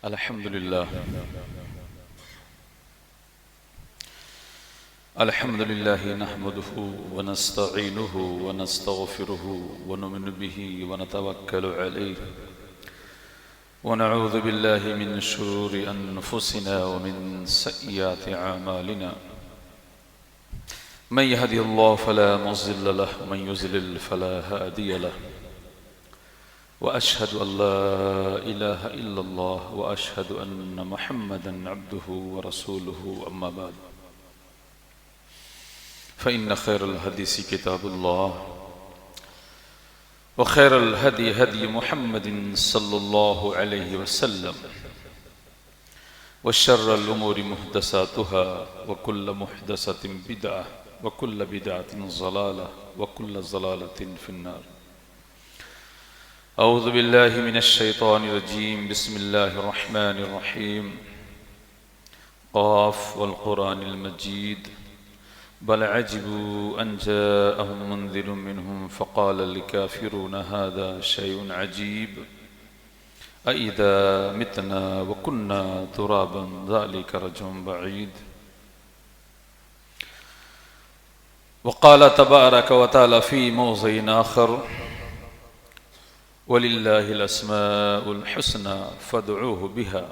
الحمد لله الحمد لله نحمده ونستعينه ونستغفره ونؤمن به ونتوكل عليه ونعوذ بالله من شرور أنفسنا ومن سيئات أعمالنا من يهدي الله فلا مضل له ومن يضلل فلا هادي له وأشهد أن لا إله إلا الله وأشهد أن محمدا عبده ورسوله أما بعد فإن خير الحديث كتاب الله وخير الهدي هدي محمد صلى الله عليه وسلم وشر الأمور محدثاتها وكل محدثة بدعة وكل بدعة ضلالة وكل ضلالة في النار. أعوذ بالله من الشيطان الرجيم. بسم الله الرحمن الرحيم. قاف والقرآن المجيد بل عجبوا أن جاءهم منذر منهم فقال الكافرون هذا شيء عجيب أإذا متنا وكنا ترابا ذلك رجع بعيد. وقال تبارك وتعالى في موضع آخر وَلِلَّهِ الْأَسْمَاءُ الْحُسْنَى فَادْعُوهُ بِهَا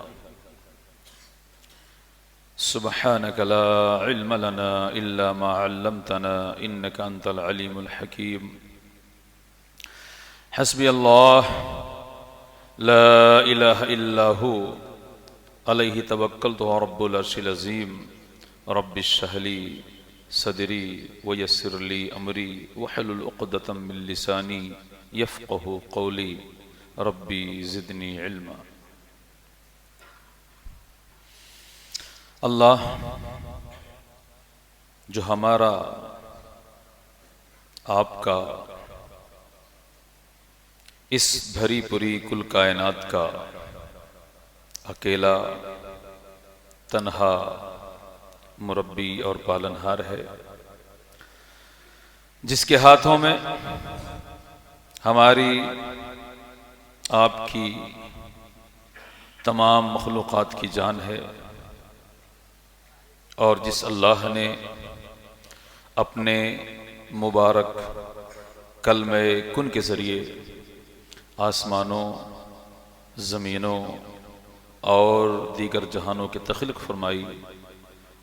سُبْحَانَكَ لَا عِلْمَ لَنَا إِلَّا مَا عَلَّمْتَنَا إِنَّكَ أَنْتَ الْعَلِيمُ الْحَكِيمُ. حسبي الله لا إله إلا هو عليه توكلت ورب العرش العظيم. رب اشرح لي صدري ويسر لي أمري واحلل عقدة من لساني یفقہ قولی ربی زدنی علما. اللہ جو ہمارا آپ کا اس بھری پوری کل کائنات کا اکیلا تنہا مربی اور پالنہار ہے، جس کے ہاتھوں میں ہماری آپ کی تمام مخلوقات کی جان ہے، اور جس اللہ نے اپنے مبارک کلمہ کن کے ذریعے آسمانوں، زمینوں اور دیگر جہانوں کے تخلیق فرمائی،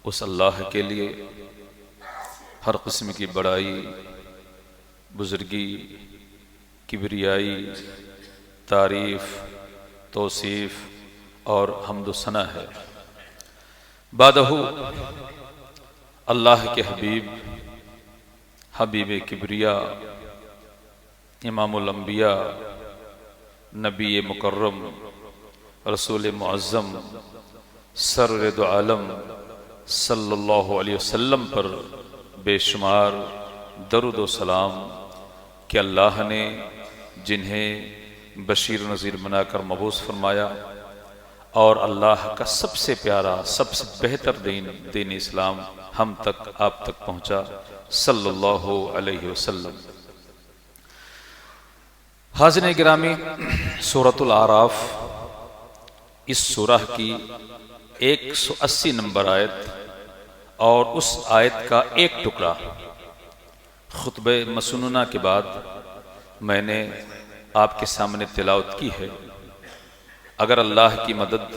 اس اللہ کے لیے ہر قسم کی بڑائی، بزرگی، کبریائی، تعریف، توصیف اور حمد و ثنا ہے. بعدہ اللہ کے حبیب کبریا، امام الانبیاء، نبی مکرم، رسول معظم، سرور دو عالم صلی اللہ علیہ وسلم پر بے شمار درود و سلام کہ اللہ نے جنہیں بشیر و نذیر بنا کر مبعوث فرمایا اور اللہ کا سب سے پیارا، سب سے بہتر دین اسلام ہم تک، آپ تک پہنچا صلی اللہ علیہ وسلم. حاضرین گرامی، سورۃ الاعراف اس سورہ کی 180 نمبر آیت اور اس آیت کا ایک ٹکڑا خطبہ مسنونہ کے بعد میں نے آپ کے سامنے تلاوت کی ہے. اگر اللہ کی مدد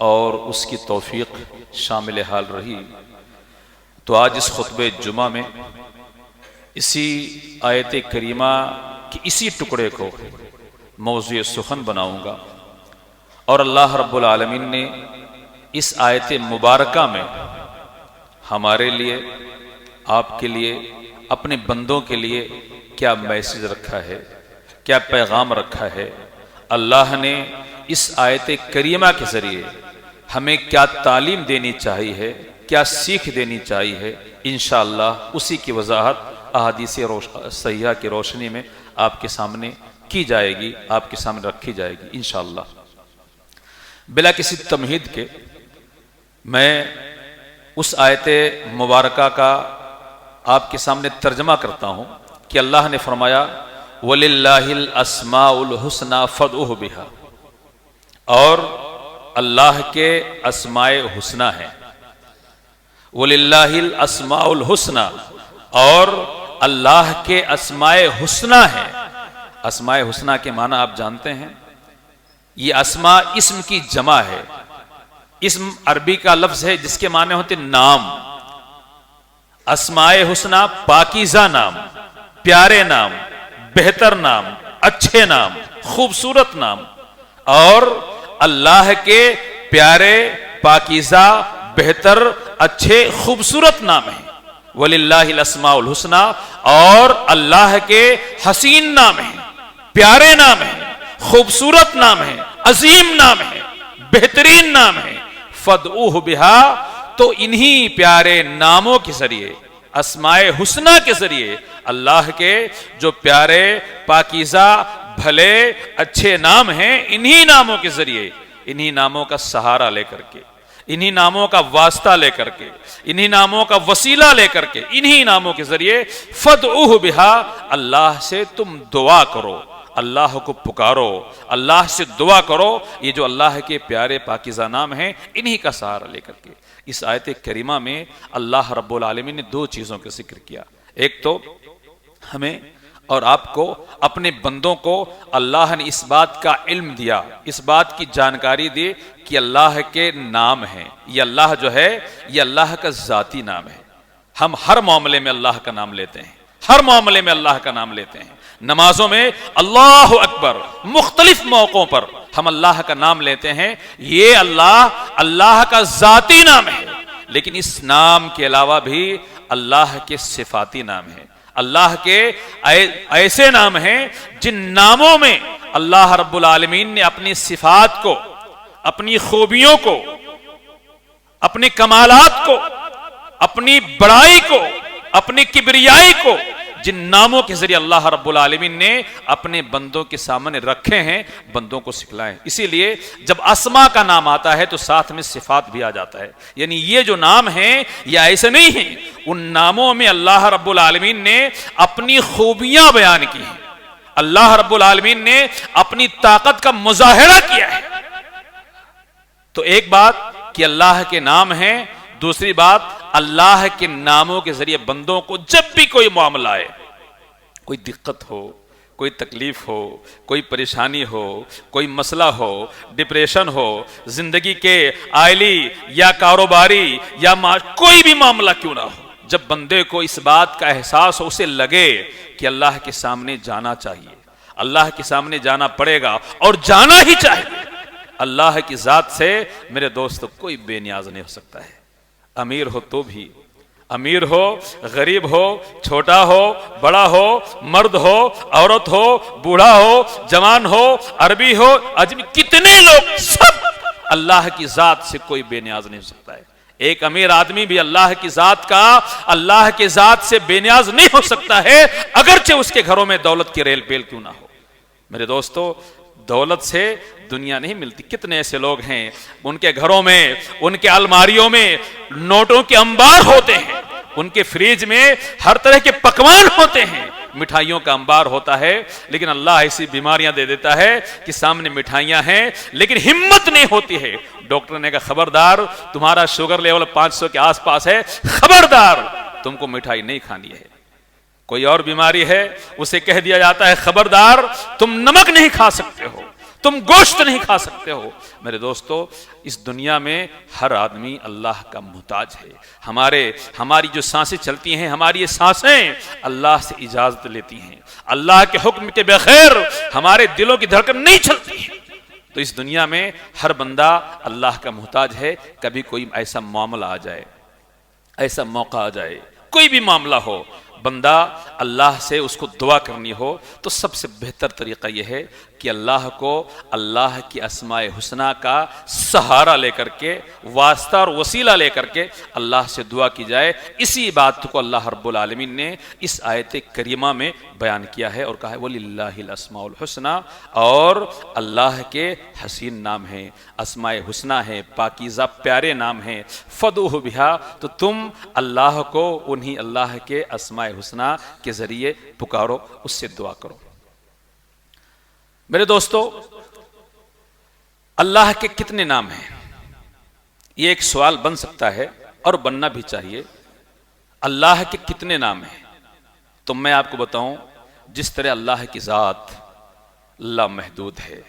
اور اس کی توفیق شامل حال رہی تو آج اس خطبہ جمعہ میں اسی آیت کریمہ کی اسی ٹکڑے کو موضوع سخن بناؤں گا. اور اللہ رب العالمین نے اس آیت مبارکہ میں ہمارے لیے، آپ کے لیے، اپنے بندوں کے لیے کیا میسج رکھا ہے، کیا پیغام رکھا ہے، اللہ نے اس آیت کریمہ کے ذریعے ہمیں کیا تعلیم دینی چاہیے، کیا سیکھ دینی چاہیے، انشاءاللہ اسی کی وضاحت احادیث صحیحہ کی روشنی میں آپ کے سامنے کی جائے گی، آپ کے سامنے رکھی جائے گی انشاءاللہ. بلا کسی تمہید کے میں اس آیت مبارکہ کا آپ کے سامنے ترجمہ کرتا ہوں کہ اللہ نے فرمایا وَلِلَّهِ الْأَسْمَاءُ الْحُسْنَى فَادْعُوهُ بِهَا، اور اللہ کے اسماء حسنی ہیں، وَلِلَّهِ الْأَسْمَاءُ الْحُسْنَى، اور اللہ کے اسماء حسنی ہیں۔ اسماء حسنی کے معنی آپ جانتے ہیں، یہ اسماء اسم کی جمع ہے۔ اسم عربی کا لفظ ہے جس کے معنی ہوتے نام۔ اسماء حسنی پاکیزہ نام، پیارے نام، بہتر نام، اچھے نام، خوبصورت نام، اور اللہ کے پیارے، پاکیزہ، بہتر، اچھے، خوبصورت نام ہیں۔ وَلِلَّهِ الْأَسْمَاءُ الْحُسْنَى، اور اللہ کے حسین نام ہیں، پیارے نام ہیں، خوبصورت نام ہیں، عظیم نام ہیں، بہترین نام ہیں۔ فَادْعُوهُ بِهَا، تو انہی پیارے ناموں کے ذریعے، اسماء حسنی کے ذریعے، اللہ کے جو پیارے، پاکیزہ، بھلے، اچھے نام ہیں، انہی ناموں کے ذریعے، انہی ناموں کا سہارا لے کر کے، انہی ناموں کا واسطہ لے کر کے، انہی ناموں کا وسیلہ لے کر کے، انہی ناموں کے ذریعے فَادْعُوهُ بِهَا، اللہ سے تم دعا کرو، اللہ کو پکارو، اللہ سے دعا کرو۔ یہ جو اللہ کے پیارے پاکیزہ نام ہیں، انہی کا سہارا لے کر کے۔ اس آیت کریمہ میں اللہ رب العالمین نے دو چیزوں کا ذکر کیا۔ ایک تو ہمیں اور آپ کو، اپنے بندوں کو اللہ نے اس بات کا علم دیا، اس بات کی جانکاری دی کہ اللہ کے نام ہیں، یہ اللہ جو ہے یہ اللہ کا ذاتی نام ہے۔ ہم ہر معاملے میں اللہ کا نام لیتے ہیں، ہر معاملے میں اللہ کا نام لیتے ہیں۔ نمازوں میں اللہ اکبر، مختلف موقعوں پر ہم اللہ کا نام لیتے ہیں، یہ اللہ کا ذاتی نام ہے۔ لیکن اس نام کے علاوہ بھی اللہ کے صفاتی نام ہیں، اللہ کے ایسے نام ہیں جن ناموں میں اللہ رب العالمین نے اپنی صفات کو، اپنی خوبیوں کو، اپنے کمالات کو، اپنی بڑائی کو، اپنی کبریائی کو، جن ناموں کے ذریعے اللہ رب العالمین نے اپنے بندوں کے سامنے رکھے ہیں، بندوں کو سکھلائے۔ اسی لیے جب اسماء کا نام آتا ہے تو ساتھ میں صفات بھی آ جاتا ہے، یعنی یہ جو نام ہیں یہ ایسے نہیں ہیں، ان ناموں میں اللہ رب العالمین نے اپنی خوبیاں بیان کی ہیں، اللہ رب العالمین نے اپنی طاقت کا مظاہرہ کیا ہے۔ تو ایک بات کہ اللہ کے نام ہیں، دوسری بات اللہ کے ناموں کے ذریعے بندوں کو جب بھی کوئی معاملہ آئے، کوئی دقت ہو، کوئی تکلیف ہو، کوئی پریشانی ہو، کوئی مسئلہ ہو، ڈپریشن ہو، زندگی کے عائلی یا کاروباری یا کوئی بھی معاملہ کیوں نہ ہو، جب بندے کو اس بات کا احساس ہو، اسے لگے کہ اللہ کے سامنے جانا چاہیے، اللہ کے سامنے جانا پڑے گا اور جانا ہی چاہیے۔ اللہ کی ذات سے میرے دوست کوئی بے نیاز نہیں ہو سکتا ہے، امیر ہو تو بھی، امیر ہو، غریب ہو، چھوٹا ہو، بڑا ہو، مرد ہو، عورت ہو، بوڑھا ہو، جوان ہو، عربی ہو، اجمی، کتنے لوگ، سب اللہ کی ذات سے کوئی بے نیاز نہیں ہو سکتا ہے۔ ایک امیر آدمی بھی اللہ کی ذات سے بے نیاز نہیں ہو سکتا ہے، اگرچہ اس کے گھروں میں دولت کی ریل پیل کیوں نہ ہو۔ میرے دوستو، دولت سے دنیا نہیں ملتی۔ کتنے ایسے لوگ ہیں ان کے گھروں میں، ان کے الماریوں میں نوٹوں کے انبار ہوتے ہیں، ان کے فریج میں ہر طرح کے پکوان ہوتے ہیں، مٹھائیوں کا انبار ہوتا ہے، لیکن اللہ ایسی بیماریاں دے دیتا ہے کہ سامنے مٹھائیاں ہیں لیکن ہمت نہیں ہوتی ہے۔ ڈاکٹر نے کہا خبردار تمہارا شوگر لیول 500 کے آس پاس ہے، خبردار تم کو مٹھائی نہیں کھانی ہے۔ کوئی اور بیماری ہے، اسے کہہ دیا جاتا ہے خبردار تم نمک نہیں کھا سکتے ہو، تم گوشت نہیں کھا سکتے ہو۔ میرے دوستو، اس دنیا میں ہر آدمی اللہ کا محتاج ہے۔ ہماری جو سانسیں چلتی ہیں، ہماری یہ سانسیں اللہ سے اجازت لیتی ہیں، اللہ کے حکم کے بغیر ہمارے دلوں کی دھڑکن نہیں چلتی ہے۔ تو اس دنیا میں ہر بندہ اللہ کا محتاج ہے۔ کبھی کوئی ایسا معاملہ آ جائے، ایسا موقع آ جائے، کوئی بھی معاملہ ہو، بندہ اللہ سے اس کو دعا کرنی ہو تو سب سے بہتر طریقہ یہ ہے کہ اللہ کو اللہ کی اسماء حسنی کا سہارا لے کر کے، واسطہ اور وسیلہ لے کر کے اللہ سے دعا کی جائے۔ اسی بات کو اللہ رب العالمین نے اس آیت کریمہ میں بیان کیا ہے اور کہا ہے وَلِلَّهِ الْأَسْمَاءُ الْحُسْنَى، اور اللہ کے حسین نام ہیں، اسماء حسنی ہیں، پاکیزہ پیارے نام ہیں، فَادْعُوهُ بِهَا، تو تم اللہ کو انہی اللہ کے اسماء حسنی کے ذریعے پکارو، اس سے دعا کرو۔ میرے دوستو، اللہ کے کتنے نام ہیں؟ یہ ایک سوال بن سکتا ہے اور بننا بھی چاہیے. اللہ کے کتنے نام ہیں؟ تو میں آپ کو بتاؤں، جس طرح اللہ کی ذات لامحدود ہے،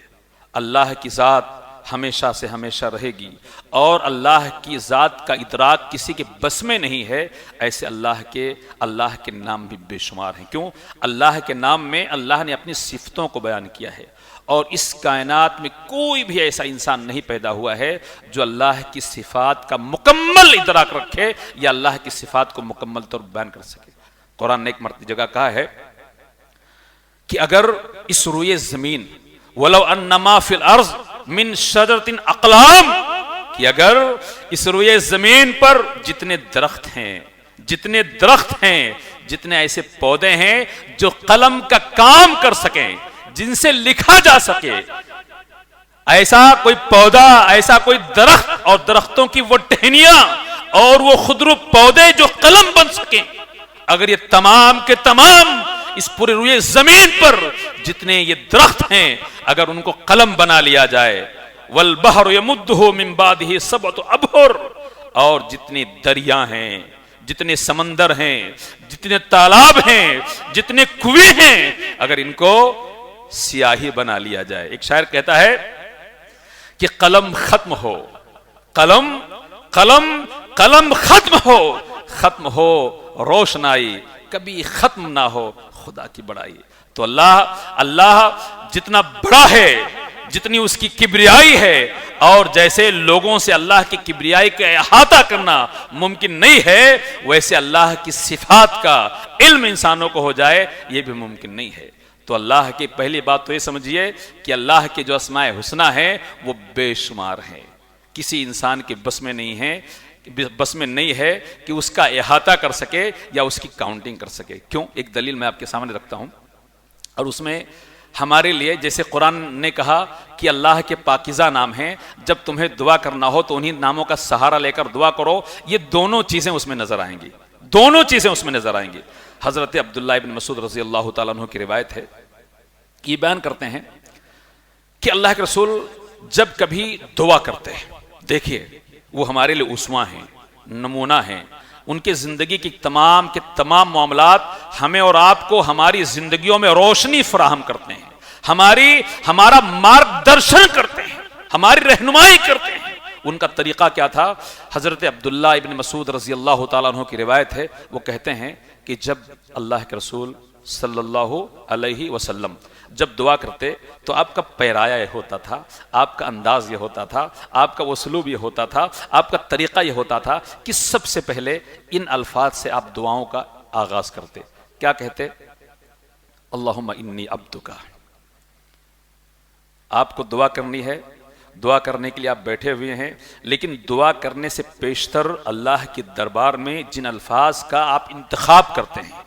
اللہ کی ذات ہمیشہ سے ہمیشہ رہے گی، اور اللہ کی ذات کا ادراک کسی کے بس میں نہیں ہے، ایسے اللہ کے نام بھی بے شمار ہیں. کیوں؟ اللہ کے نام میں اللہ نے اپنی صفتوں کو بیان کیا ہے، اور اس کائنات میں کوئی بھی ایسا انسان نہیں پیدا ہوا ہے جو اللہ کی صفات کا مکمل ادراک رکھے یا اللہ کی صفات کو مکمل طور پر بیان کر سکے. قرآن نے ایک جگہ کہا ہے کہ اگر اس روئے زمین وَلَوْ أَنَّمَا فِي الْأَرْضِ مِن شَجَرَةٍ أَقْلَامٍ، کہ اگر اس روئے زمین پر جتنے درخت ہیں، جتنے ایسے پودے ہیں جو قلم کا کام کر سکیں، جن سے لکھا جا سکے، ایسا کوئی پودا، ایسا کوئی درخت، اور درختوں کی وہ ٹہنیاں اور وہ خضر پودے جو قلم بن سکیں، اگر یہ تمام کے تمام اس پورے روئے زمین پر جتنے یہ درخت ہیں اگر ان کو قلم بنا لیا جائے، والبحر یمدہ من بعدہ سبعۃ ابحر، اور جتنے دریا ہیں، جتنے سمندر ہیں، جتنے تالاب ہیں، جتنے کنویں ہیں، اگر ان کو سیاہی بنا لیا جائے. ایک شاعر کہتا ہے کہ قلم ختم ہو، قلم ختم ہو روشنائی، کبھی ختم نہ ہو خدا کی بڑائی. تو اللہ جتنا بڑا ہے، جتنی اس کی کبریائی ہے، اور جیسے لوگوں سے اللہ کی کبریائی کا احاطہ کرنا ممکن نہیں ہے، ویسے اللہ کی صفات کا علم انسانوں کو ہو جائے یہ بھی ممکن نہیں ہے. تو اللہ کی پہلی بات تو یہ سمجھیے کہ اللہ کے جو اسماء حسنی ہیں وہ بے شمار ہیں، کسی انسان کے بس میں نہیں ہے کہ اس کا احاطہ کر سکے یا اس کی کاؤنٹنگ کر سکے. کیوں؟ ایک دلیل میں آپ کے سامنے رکھتا ہوں، اور اس میں ہمارے لیے جیسے قرآن نے کہا کہ اللہ کے پاکیزہ نام ہیں، جب تمہیں دعا کرنا ہو تو انہی ناموں کا سہارا لے کر دعا کرو. یہ دونوں چیزیں اس میں نظر آئیں گی. حضرت عبداللہ ابن مسعود رضی اللہ تعالیٰ عنہ کی روایت ہے، یہ بیان کرتے ہیں کہ اللہ کے رسول جب کبھی دعا کرتے ہیں، دیکھیے وہ ہمارے لیے اسوہ ہیں، نمونہ ہیں، ان کے زندگی کی تمام کے تمام معاملات ہمیں اور آپ کو ہماری زندگیوں میں روشنی فراہم کرتے ہیں، ہمارا مارگ درشن کرتے ہیں، ہماری رہنمائی کرتے ہیں. ان کا طریقہ کیا تھا؟ حضرت عبداللہ ابن مسعود رضی اللہ تعالیٰ عنہ کی روایت ہے، وہ کہتے ہیں کہ جب اللہ کے رسول صلی اللہ علیہ وسلم جب دعا کرتے تو آپ کا پیرایا یہ ہوتا تھا، آپ کا انداز یہ ہوتا تھا، آپ کا اسلوب یہ ہوتا تھا، آپ کا طریقہ یہ ہوتا تھا کہ سب سے پہلے ان الفاظ سے آپ دعاؤں کا آغاز کرتے. کیا کہتے؟ اللہم انی عبدک. آپ کو دعا کرنی ہے، دعا کرنے کے لیے آپ بیٹھے ہوئے ہیں، لیکن دعا کرنے سے پیشتر اللہ کے دربار میں جن الفاظ کا آپ انتخاب کرتے ہیں،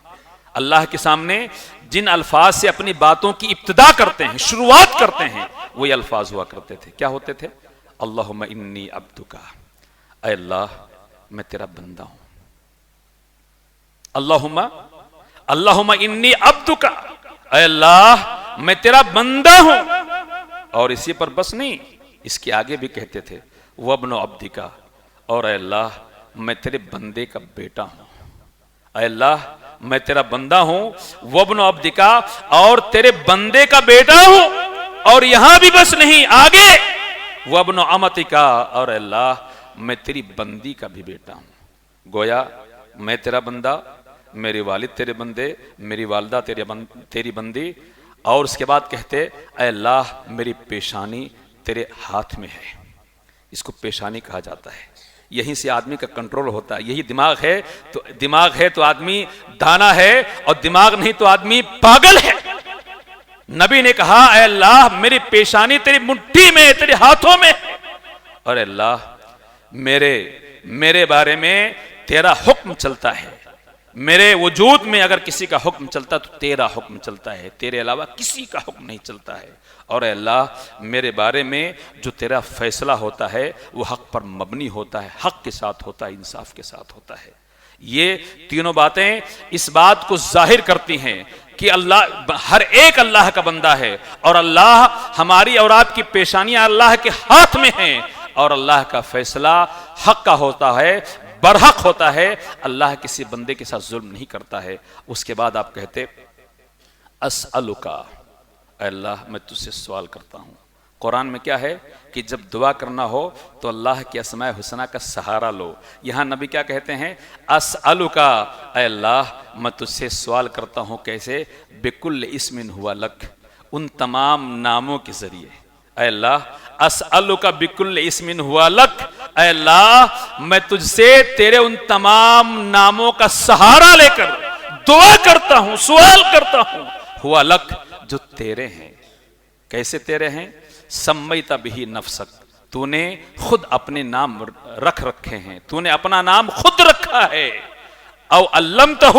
اللہ کے سامنے جن الفاظ سے اپنی باتوں کی ابتدا کرتے ہیں، شروعات کرتے ہیں، وہی الفاظ ہوا کرتے تھے. کیا ہوتے تھے؟ اللہم انی عبدک، اے اللہ میں تیرا بندہ ہوں. اللہم انی عبدک، اے اللہ میں تیرا بندہ ہوں. اور اسی پر بس نہیں، اس کے آگے بھی کہتے تھے وابن عبدک، اور اے اللہ میں تیرے بندے کا بیٹا ہوں. اے اللہ میں تیرا بندہ ہوں، وابن عبدک، اور تیرے بندے کا بیٹا ہوں. اور یہاں بھی بس نہیں، آگے وابن امتک، اور اے اللہ میں تیری بندی کا بھی بیٹا ہوں. گویا میں تیرا بندہ، میرے والد تیرے بندے، میری والدہ تیری بندی. اور اس کے بعد کہتے اے اللہ میری پیشانی تیرے ہاتھ میں ہے. اس کو پیشانی کہا جاتا ہے، یہیں سے آدمی کا کنٹرول ہوتا ہے. یہی دماغ ہے تو آدمی دانا ہے، اور دماغ نہیں تو آدمی پاگل ہے. نبی نے کہا اے اللہ میری پیشانی تیری مٹھی میں، تیرے ہاتھوں میں، اور اے اللہ میرے بارے میں تیرا حکم چلتا ہے. میرے وجود میں اگر کسی کا حکم چلتا تو تیرا حکم چلتا ہے، تیرے علاوہ کسی کا حکم نہیں چلتا ہے. اور اے اللہ میرے بارے میں جو تیرا فیصلہ ہوتا ہے وہ حق پر مبنی ہوتا ہے، حق کے ساتھ ہوتا ہے، انصاف کے ساتھ ہوتا ہے. یہ تینوں باتیں اس بات کو ظاہر کرتی ہیں کہ اللہ ہر ایک اللہ کا بندہ ہے، اور اللہ ہماری اور آپ کی پیشانیاں اللہ کے ہاتھ میں ہیں، اور اللہ کا فیصلہ حق کا ہوتا ہے، برحق ہوتا ہے، اللہ کسی بندے کے ساتھ ظلم نہیں کرتا ہے۔ اس کے بعد آپ کہتے اسألک، اے اللہ میں تجھ سے سوال کرتا ہوں۔ قرآن میں کیا ہے کہ جب دعا کرنا ہو تو اللہ کے اسماء حسنہ کا سہارا لو۔ یہاں نبی کیا کہتے ہیں؟ اسألک، اے اللہ میں تجھ سے سوال کرتا ہوں۔ کیسے؟ بکل اسم ہوا لک، ان تمام ناموں کے ذریعے۔ اے اللہ اسألک بکل اسم ہوا لک، اے اللہ میں تجھ سے تیرے ان تمام ناموں کا سہارا لے کر دعا کرتا ہوں، سوال کرتا ہوں۔ ہوا لک، جو تیرے ہیں۔ کیسے تیرے ہیں؟ سمیت بہ نفسک، تو نے خود اپنے نام رکھ رکھے ہیں، تو نے اپنا نام خود رکھا ہے۔ او علمتہ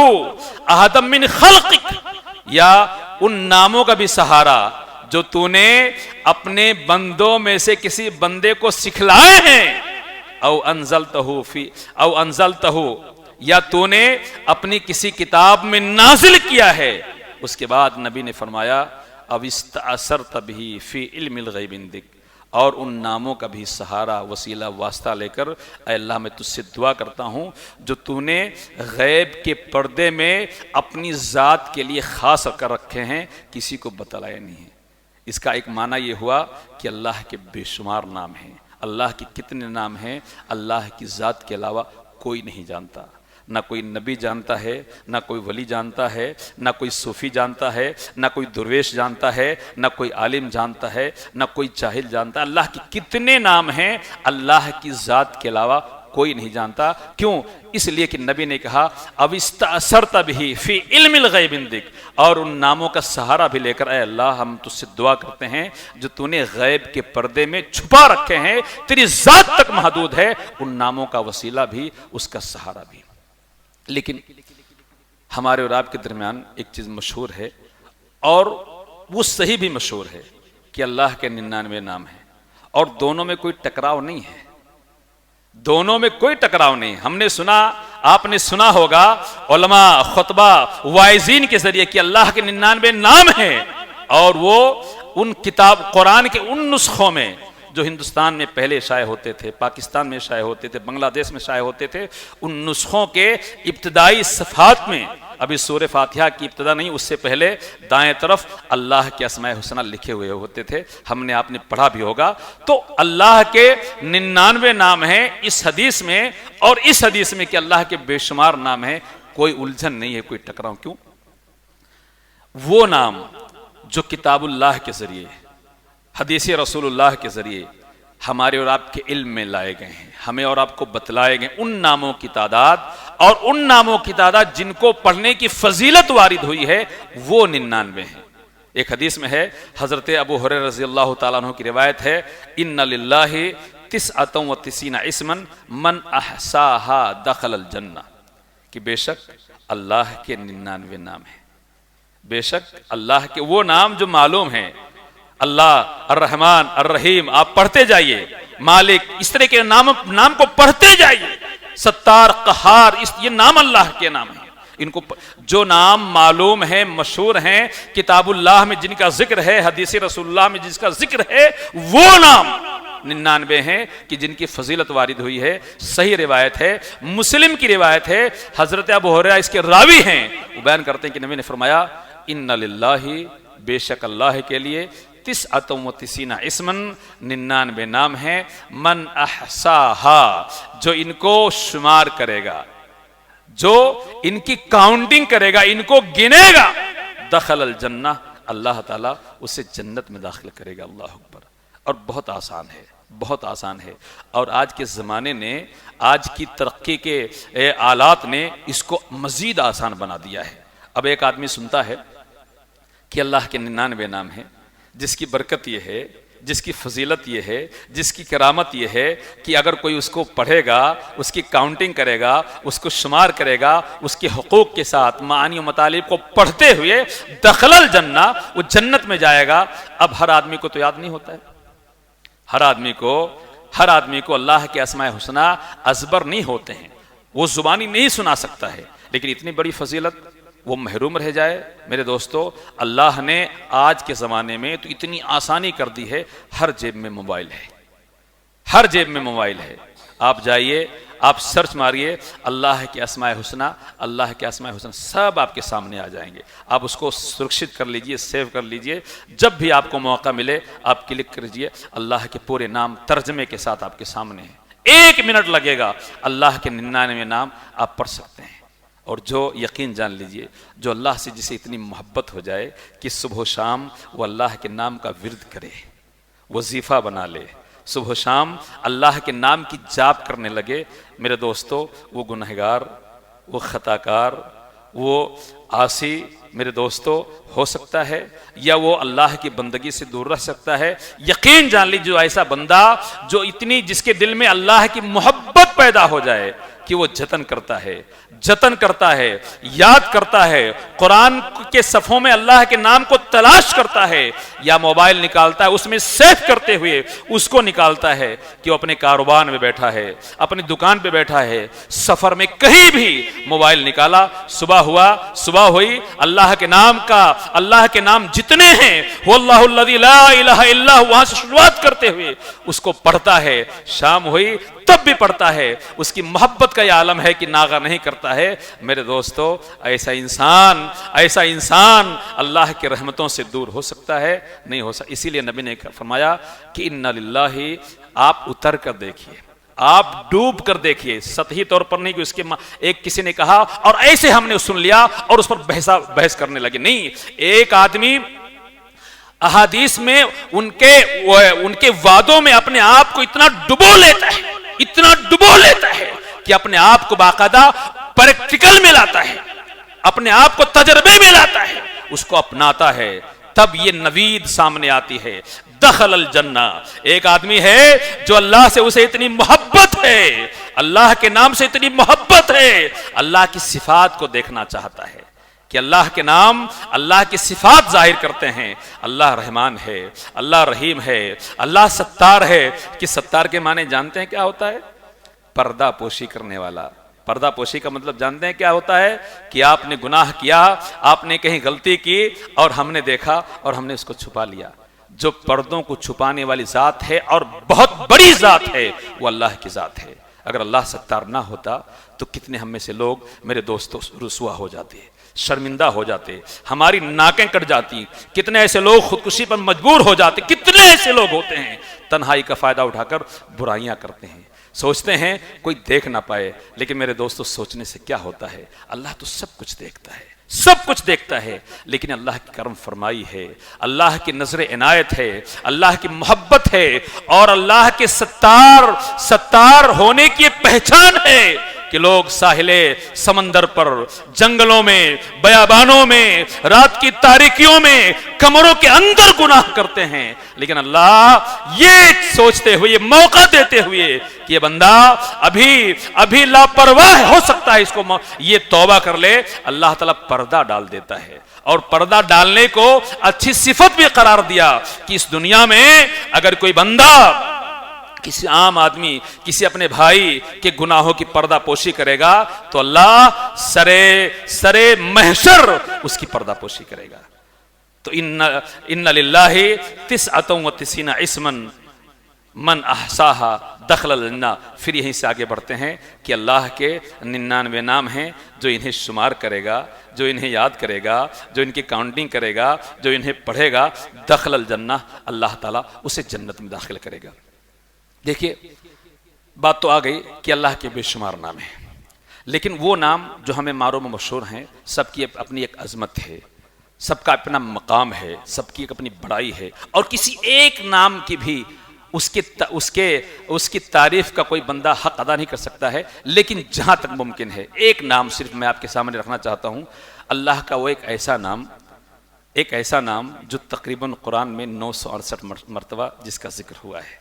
احد من خلقک، یا ان ناموں کا بھی سہارا جو تو نے اپنے بندوں میں سے کسی بندے کو سکھلائے ہیں۔ او انزلتہ، یا تو نے اپنی کسی کتاب میں نازل کیا ہے۔ اس کے بعد نبی نے فرمایا اب استأثرت بہ فی علم الغیب عندک، اور ان ناموں کا بھی سہارا، وسیلہ، واسطہ لے کر اے اللہ میں تجھ سے دعا کرتا ہوں جو تو نے غیب کے پردے میں اپنی ذات کے لیے خاص کر رکھے ہیں، کسی کو بتلائے نہیں ہے۔ اس کا ایک معنی یہ ہوا کہ اللہ کے بے شمار نام ہیں۔ اللہ کے کتنے نام ہیں اللہ کی ذات کے علاوہ کوئی نہیں جانتا۔ نہ کوئی نبی جانتا ہے، نہ کوئی ولی جانتا ہے، نہ کوئی صوفی جانتا ہے، نہ کوئی درویش جانتا ہے، نہ کوئی عالم جانتا ہے، نہ کوئی جاہل جانتا ہے۔ اللہ کے کتنے نام ہیں اللہ کی ذات کے علاوہ کوئی نہیں جانتا۔ کیوں؟ اس لیے کہ نبی نے کہا اب استأثرت بہ فی علم الغیب عندک، اور ان ناموں کا سہارا بھی لے کر اے اللہ ہم تجھ سے دعا کرتے ہیں جو تو نے غیب کے پردے میں چھپا رکھے ہیں، تیری ذات تک محدود ہے، ان ناموں کا وسیلہ بھی، اس کا سہارا بھی۔ لیکن ہمارے اور آپ کے درمیان ایک چیز مشہور ہے، اور وہ صحیح بھی مشہور ہے، کہ اللہ کے 99 نام ہیں، اور دونوں میں کوئی ٹکراؤ نہیں ہے۔ دونوں میں کوئی ٹکراؤ نہیں۔ ہم نے سنا، آپ نے سنا ہوگا علماء، خطبہ، واعظین کے ذریعے کہ اللہ کے 99 نام ہیں، اور وہ ان کتاب قرآن کے ان نسخوں میں جو ہندوستان میں پہلے شائع ہوتے تھے، پاکستان میں شائع ہوتے تھے، بنگلہ دیش میں شائع ہوتے تھے، ان نسخوں کے ابتدائی صفحات میں، ابھی سورہ فاتحہ کی ابتدا نہیں، اس سے پہلے دائیں طرف اللہ کے اسماء حسنہ لکھے ہوئے ہوتے تھے۔ ہم نے، آپ نے پڑھا بھی ہوگا۔ تو اللہ کے 99 نام ہیں اس حدیث میں، اور اس حدیث میں کہ اللہ کے بے شمار نام ہیں، کوئی الجھن نہیں ہے، کوئی ٹکراؤ۔ کیوں؟ وہ نام جو کتاب اللہ کے ذریعے، حدیث رسول اللہ کے ذریعے ہمارے اور آپ کے علم میں لائے گئے ہیں، ہمیں اور آپ کو بتلائے گئے، ان ناموں کی تعداد، اور ان ناموں کی تعداد جن کو پڑھنے کی فضیلت وارد ہوئی ہے، وہ 99 ہیں۔ ایک حدیث میں ہے، حضرت ابو ہریرہ رضی اللہ تعالیٰ عنہ کی روایت ہے، ان للہ 99 اسما من احصاها دخل الجنہ، کہ بے شک اللہ کے 99 نام ہیں۔ بے شک اللہ کے وہ نام جو معلوم ہیں، اللہ الرحمن الرحیم، آپ پڑھتے جائیے، مالک، اس طرح کے نام کو پڑھتے جائیے، ستار، قہار، یہ نام اللہ کے نام ہیں۔ ان کو جو نام معلوم ہیں، مشہور ہیں، کتاب اللہ میں جن کا ذکر ہے، حدیث رسول اللہ میں جس کا ذکر ہے، وہ نام 99 ہیں کہ جن کی فضیلت وارد ہوئی ہے۔ صحیح روایت ہے، مسلم کی روایت ہے، حضرت ابو ہریرہ اس کے راوی ہیں، وہ بیان کرتے ہیں کہ نبی نے فرمایا ان للہ، بے شک اللہ کے لیے 99 اسما 99 نام ہیں، من احصاها، جو ان کو شمار کرے گا، جو ان کی کاؤنٹنگ کرے گا، ان کو گنے گا، دخل الجنہ، اللہ تعالیٰ اسے جنت میں داخل کرے گا۔ اللہ اکبر۔ اور بہت آسان ہے، بہت آسان ہے، اور آج کے زمانے نے، آج کی ترقی کے آلات نے اس کو مزید آسان بنا دیا ہے۔ اب ایک آدمی سنتا ہے کہ اللہ کے 99 نام ہیں، جس کی برکت یہ ہے، جس کی فضیلت یہ ہے، جس کی کرامت یہ ہے کہ اگر کوئی اس کو پڑھے گا، اس کی کاؤنٹنگ کرے گا، اس کو شمار کرے گا، اس کے حقوق کے ساتھ معانی و مطالب کو پڑھتے ہوئے دخل الجنہ، وہ جنت میں جائے گا۔ اب ہر آدمی کو تو یاد نہیں ہوتا ہے، ہر آدمی کو اللہ کے اسماء حسنہ ازبر نہیں ہوتے ہیں، وہ زبانی نہیں سنا سکتا ہے، لیکن اتنی بڑی فضیلت وہ محروم رہ جائے؟ میرے دوستو، اللہ نے آج کے زمانے میں تو اتنی آسانی کر دی ہے، ہر جیب میں موبائل ہے، ہر جیب میں موبائل ہے۔ آپ جائیے، آپ سرچ ماریے اللہ کے اسماء الحسنی، اللہ کے اسماء الحسنی سب آپ کے سامنے آ جائیں گے۔ آپ اس کو سرکشت کر لیجئے، سیو کر لیجئے، جب بھی آپ کو موقع ملے آپ کلک کریجئے، اللہ کے پورے نام ترجمے کے ساتھ آپ کے سامنے ہیں۔ 1 منٹ لگے گا، اللہ کے 99 نام آپ پڑھ سکتے ہیں۔ اور جو یقین جان لیجئے، جو اللہ سے جسے اتنی محبت ہو جائے کہ صبح و شام وہ اللہ کے نام کا ورد کرے، وظیفہ بنا لے، صبح و شام اللہ کے نام کی جاپ کرنے لگے، میرے دوستو وہ گنہگار، وہ خطاکار، وہ عاصی میرے دوستو ہو سکتا ہے، یا وہ اللہ کی بندگی سے دور رہ سکتا ہے؟ یقین جان لیجیے، جو ایسا بندہ جو اتنی جس کے دل میں اللہ کی محبت پیدا ہو جائے کہ وہ جتن کرتا ہے، یاد کرتا ہے، قرآن کے صفحوں میں اللہ کے نام کو تلاش کرتا ہے، یا موبائل نکالتا ہے اس میں سیو کرتے ہوئے اس کو نکالتا ہے کہ وہ اپنے کاروبار میں بیٹھا ہے، اپنی دکان پہ بیٹھا ہے، سفر میں کہیں بھی موبائل نکالا، صبح ہوئی، اللہ کے نام جتنے ہیں وہ اللہ الذی لا الہ الا ہوا، وہاں سے شروعات کرتے ہوئے اس کو پڑھتا ہے، شام ہوئی تب بھی پڑھتا ہے۔ اس کی محبت کا یہ عالم ہے کہ ناغہ نہیں کرتا ہے۔ میرے دوستو، ایسا انسان اللہ کی رحمتوں سے دور ہو سکتا ہے؟ نہیں ہو سکتا۔ اسی لیے نبی نے فرمایا کہ اِنَّ لِلَّهِ، آپ اتر کر دیکھیے، آپ ڈوب کر دیکھیے، سطحی طور پر نہیں کہ اس کے ایک کسی نے کہا اور ایسے ہم نے سن لیا اور اس پر بحث کرنے لگے، نہیں۔ ایک آدمی احادیث میں ان کے وعدوں میں اپنے آپ کو اتنا ڈبو لیتا ہے کہ اپنے آپ کو باقاعدہ پریکٹیکل میں لاتا ہے، اپنے آپ کو تجربے میں لاتا ہے، اس کو اپناتا ہے، تب یہ نوید سامنے آتی ہے۔ دخل الجنہ، ایک آدمی ہے جو اللہ سے اسے اتنی محبت ہے، اللہ کے نام سے اتنی محبت ہے، اللہ کی صفات کو دیکھنا چاہتا ہے کہ اللہ کے نام اللہ کی صفات ظاہر کرتے ہیں۔ اللہ رحمان ہے، اللہ رحیم ہے، اللہ ستار ہے۔ کہ ستار کے معنی جانتے ہیں کیا ہوتا ہے؟ پردہ پوشی کرنے والا۔ پردہ پوشی کا مطلب جانتے ہیں کیا ہوتا ہے؟ کہ آپ نے گناہ کیا، آپ نے کہیں غلطی کی اور ہم نے دیکھا اور ہم نے اس کو چھپا لیا۔ جو پردوں کو چھپانے والی ذات ہے اور بہت بڑی ذات ہے، وہ اللہ کی ذات ہے۔ اگر اللہ ستار نہ ہوتا تو کتنے ہم میں سے لوگ میرے دوستوں رسوا ہو جاتے، شرمندہ ہو جاتے، ہماری ناکیں کٹ جاتی، کتنے ایسے لوگ خودکشی پر مجبور ہو جاتے، کتنے ایسے لوگ ہوتے ہیں تنہائی کا فائدہ اٹھا کر برائیاں کرتے ہیں، سوچتے ہیں کوئی دیکھ نہ پائے۔ لیکن میرے دوستوں، سوچنے سے کیا ہوتا ہے؟ اللہ تو سب کچھ دیکھتا ہے، لیکن اللہ کی کرم فرمائی ہے، اللہ کی نظر عنایت ہے، اللہ کی محبت ہے، اور اللہ کے ستار ہونے کی پہچان ہے کہ لوگ ساحلے سمندر پر، جنگلوں میں، بیابانوں میں، رات کی تاریکیوں میں، کمروں کے اندر گناہ کرتے ہیں، لیکن اللہ یہ سوچتے ہوئے، موقع دیتے ہوئے کہ یہ بندہ ابھی لاپرواہ ہو سکتا ہے، اس کو یہ توبہ کر لے، اللہ تعالیٰ پردہ ڈال دیتا ہے۔ اور پردہ ڈالنے کو اچھی صفت بھی قرار دیا کہ اس دنیا میں اگر کوئی بندہ، کسی عام آدمی، کسی اپنے بھائی کے گناہوں کی پردہ پوشی کرے گا تو اللہ سرے محشر اس کی پردہ پوشی کرے گا۔ تو ان للہ 99 اسما من احصاها دخل الجنہ۔ پھر یہیں سے آگے بڑھتے ہیں کہ اللہ کے 99 نام ہیں، جو انہیں شمار کرے گا، جو انہیں یاد کرے گا، جو ان کی کاؤنٹنگ کرے گا، جو انہیں پڑھے گا، دخل الجنہ، اللہ تعالیٰ اسے جنت میں داخل کرے گا۔ دیکھیے، بات تو آ گئی کہ اللہ کے بے شمار نام ہیں، لیکن وہ نام جو ہمیں معروف و مشہور ہیں، سب کی اپنی ایک عظمت ہے، سب کا اپنا مقام ہے، سب کی ایک اپنی بڑائی ہے، اور کسی ایک نام کی بھی اس کی تعریف کا کوئی بندہ حق ادا نہیں کر سکتا ہے۔ لیکن جہاں تک ممکن ہے، ایک نام صرف میں آپ کے سامنے رکھنا چاہتا ہوں، اللہ کا وہ ایک ایسا نام جو تقریباً قرآن میں 968 مرتبہ جس کا ذکر ہوا ہے۔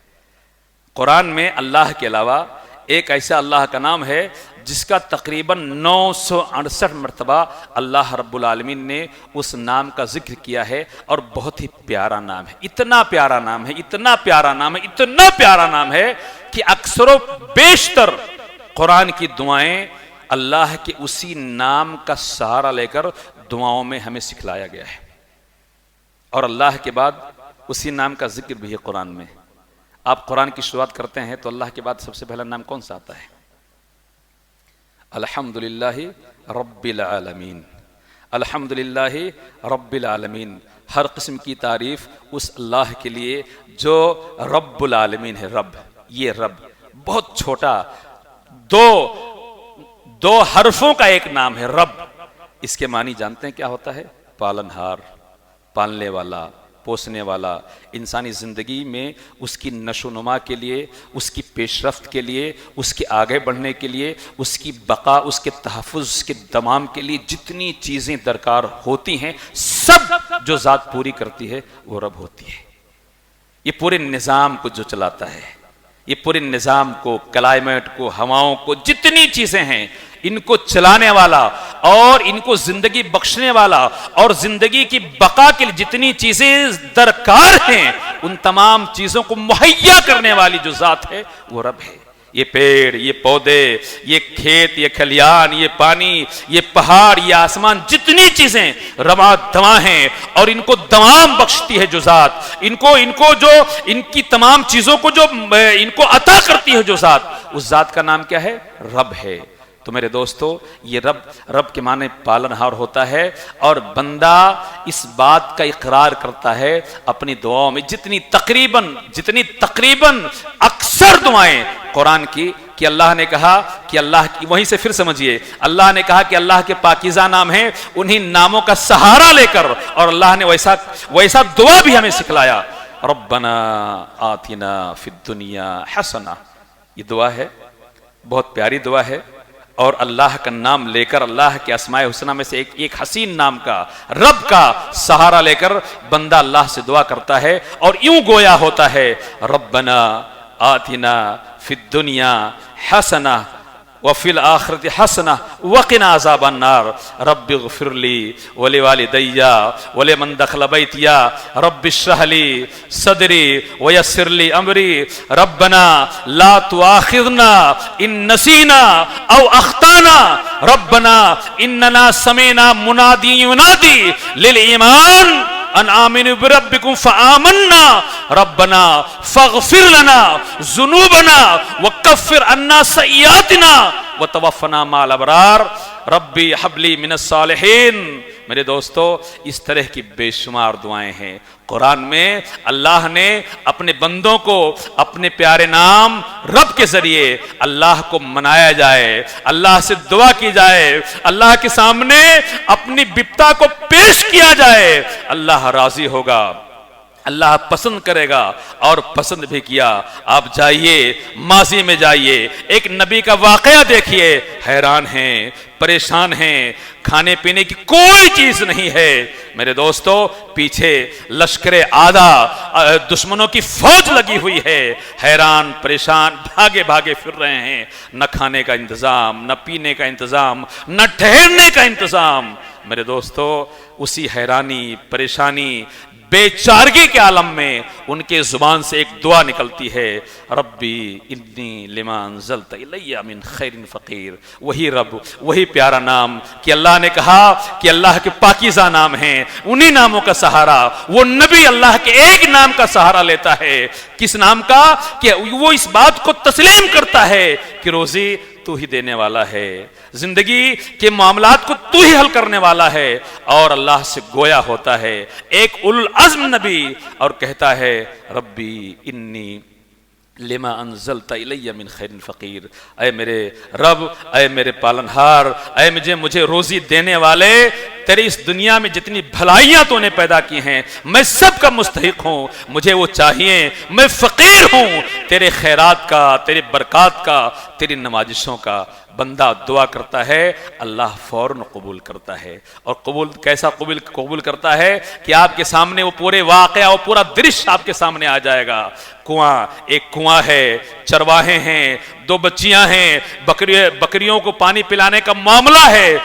قرآن میں اللہ کے علاوہ ایک ایسا اللہ کا نام ہے جس کا تقریباً 968 مرتبہ اللہ رب العالمین نے اس نام کا ذکر کیا ہے، اور بہت ہی پیارا نام ہے، اتنا پیارا نام ہے کہ اکثر و بیشتر قرآن کی دعائیں اللہ کے اسی نام کا سہارا لے کر دعاؤں میں ہمیں سکھلایا گیا ہے، اور اللہ کے بعد اسی نام کا ذکر بھی ہے قرآن میں۔ آپ قرآن کی شروعات کرتے ہیں تو اللہ کے بعد سب سے پہلا نام کون سا آتا ہے؟ الحمدللہ رب العالمین، الحمدللہ رب العالمین۔ ہر قسم کی تعریف اس اللہ کے لیے جو رب العالمین ہے۔ رب، یہ رب بہت چھوٹا دو حرفوں کا ایک نام ہے رب۔ اس کے معنی جانتے ہیں کیا ہوتا ہے؟ پالنہار، پالنے والا، پوسنے والا۔ انسانی زندگی میں اس کی نشو و نما کے لیے، اس کی پیش رفت کے لیے، اس کے آگے بڑھنے کے لیے، اس کی بقا، اس کے تحفظ، اس کے تمام کے لیے جتنی چیزیں درکار ہوتی ہیں، سب جو ذات پوری کرتی ہے وہ رب ہوتی ہے۔ یہ پورے نظام کو جو چلاتا ہے، یہ پورے نظام کو، کلائمیٹ کو، ہواؤں کو، جتنی چیزیں ہیں ان کو چلانے والا اور ان کو زندگی بخشنے والا اور زندگی کی بقا کے لیے جتنی چیزیں درکار ہیں ان تمام چیزوں کو مہیا کرنے والی جو ذات ہے وہ رب ہے۔ یہ پیڑ، یہ پودے، یہ کھیت، یہ کھلیان، یہ پانی، یہ پہاڑ، یہ آسمان، جتنی چیزیں رواں دواں ہیں اور ان کو دوام بخشتی ہے جو ذات، ان کو جو ان کی تمام چیزوں کو جو ان کو عطا کرتی ہے جو ذات، اس ذات کا نام کیا ہے؟ رب ہے۔ تو میرے دوستو، یہ رب کے معنی پالنہار ہوتا ہے، اور بندہ اس بات کا اقرار کرتا ہے اپنی دعاؤں میں، جتنی تقریباً اکثر دعائیں قرآن کی، کہ اللہ نے کہا کہ اللہ کی، وہیں سے پھر سمجھیے، اللہ نے کہا کہ اللہ کے پاکیزہ نام ہیں، انہی ناموں کا سہارا لے کر، اور اللہ نے ویسا دعا بھی ہمیں سکھلایا۔ ربنا آتنا فی الدنیا حسنہ، یہ دعا ہے، بہت پیاری دعا ہے، اور اللہ کا نام لے کر، اللہ کے اسماء الحسنی میں سے ایک حسین نام کا، رب کا سہارا لے کر بندہ اللہ سے دعا کرتا ہے، اور یوں گویا ہوتا ہے ربنا آتنا فی الدنیا حسنہ وفی الآخرۃ حسنہ وقنا عذاب النار رب اغفر لی ولوالدی ولمن دخل بیتی رب اشرح لی صدری ویسر لی امری ربنا لا تؤاخذنا ان نسینا او اخطانا ربنا اننا سمعنا منادی ینادی للایمان ان آمنوا بربکم فآمنا ربنا فاغفر لنا ذنوبنا وکفر عنا سیئاتنا وتوفنا مع الابرار ربی حب لی من الصالحین۔ میرے دوستو، اس طرح کی بے شمار دعائیں ہیں قرآن میں۔ اللہ نے اپنے بندوں کو اپنے پیارے نام رب کے ذریعے اللہ کو منایا جائے، اللہ سے دعا کی جائے، اللہ کے سامنے اپنی بپتا کو پیش کیا جائے، اللہ راضی ہوگا، اللہ پسند کرے گا، اور پسند بھی کیا۔ آپ جائیے، ماضی میں جائیے، ایک نبی کا واقعہ دیکھیے، حیران ہیں، پریشان ہیں، کھانے پینے کی کوئی چیز نہیں ہے میرے دوستو، پیچھے لشکر آدھا دشمنوں کی فوج لگی ہوئی ہے، حیران پریشان بھاگے بھاگے پھر رہے ہیں، نہ کھانے کا انتظام، نہ پینے کا انتظام، نہ ٹھہرنے کا انتظام۔ میرے دوستو، اسی حیرانی، پریشانی، بے چارگی کے عالم میں ان کے زبان سے ایک دعا نکلتی ہے، ربی انی لما انزلت الی من خیر فقیر۔ وہی رب، وہی پیارا نام کہ اللہ نے کہا کہ اللہ کے پاکیزہ نام ہیں، انہی ناموں کا سہارا۔ وہ نبی اللہ کے ایک نام کا سہارا لیتا ہے، کس نام کا؟ کہ وہ اس بات کو تسلیم کرتا ہے کہ روزی تو ہی دینے والا ہے، زندگی کے معاملات کو تو ہی حل کرنے والا ہے، اور اللہ سے گویا ہوتا ہے ایک اولو العزم نبی، اور کہتا ہے ربی انی لما انزلت الی من خیر فقیر۔ اے میرے رب، اے میرے پالنہار، اے مجھے روزی دینے والے، تیری اس دنیا میں جتنی بھلائیاں تو نے پیدا کی ہیں میں سب کا مستحق ہوں، مجھے وہ چاہیے، میں فقیر ہوں تیرے خیرات کا، تیرے برکات کا، تیری نوازشوں کا۔ بندہ دعا کرتا ہے، اللہ فوراً قبول کرتا ہے، اور کیسا قبول کرتا ہے کہ آپ کے سامنے وہ پورے واقعہ، وہ پورا درش آپ کے سامنے آ جائے گا۔ ایک کنواں ہے، چرواہے ہیں، دو بچیاں ہیں، بکریوں کو پانی پلانے کا معاملہ ہے،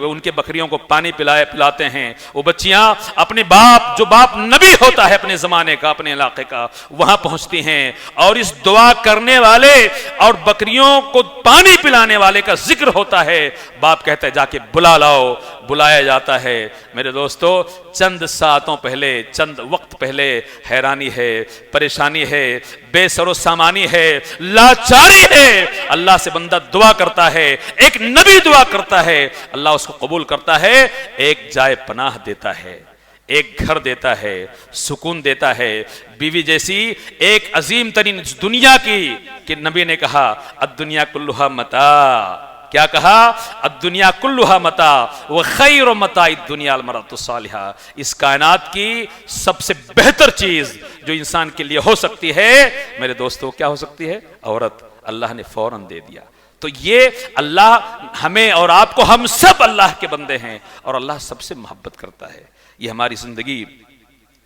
ان کے بکریوں کو پانی پلاتے ہیں، وہ بچیاں اپنے باپ، جو باپ نبی ہوتا ہے اپنے زمانے کا، اپنے علاقے کا، وہاں پہنچتی ہیں، اور اس دعا کرنے والے اور بکریوں کو پانی پانی پلانے والے کا ذکر ہوتا ہے، باپ کہتا ہے جا کے بلا لاؤ، بلایا جاتا ہے۔ میرے دوستو، چند ساعتوں پہلے، چند وقت پہلے حیرانی ہے، پریشانی ہے، بے سر و سامانی ہے، لاچاری ہے، اللہ سے بندہ دعا کرتا ہے، ایک نبی دعا کرتا ہے، اللہ اس کو قبول کرتا ہے، ایک جائے پناہ دیتا ہے، ایک گھر دیتا ہے، سکون دیتا ہے، بیوی جیسی ایک عظیم ترین دنیا کی، کہ نبی نے کہا الدنیا کلھا متاع، کیا کہا؟ الدنیا کلھا متاع وخیر متاع الدنیا المرأۃ الصالحہ، اس کائنات کی سب سے بہتر چیز جو انسان کے لیے ہو سکتی ہے میرے دوستو، کیا ہو سکتی ہے؟ عورت۔ اللہ نے فوراً دے دیا۔ تو یہ اللہ ہمیں اور آپ کو، ہم سب اللہ کے بندے ہیں اور اللہ سب سے محبت کرتا ہے۔ یہ ہماری زندگی،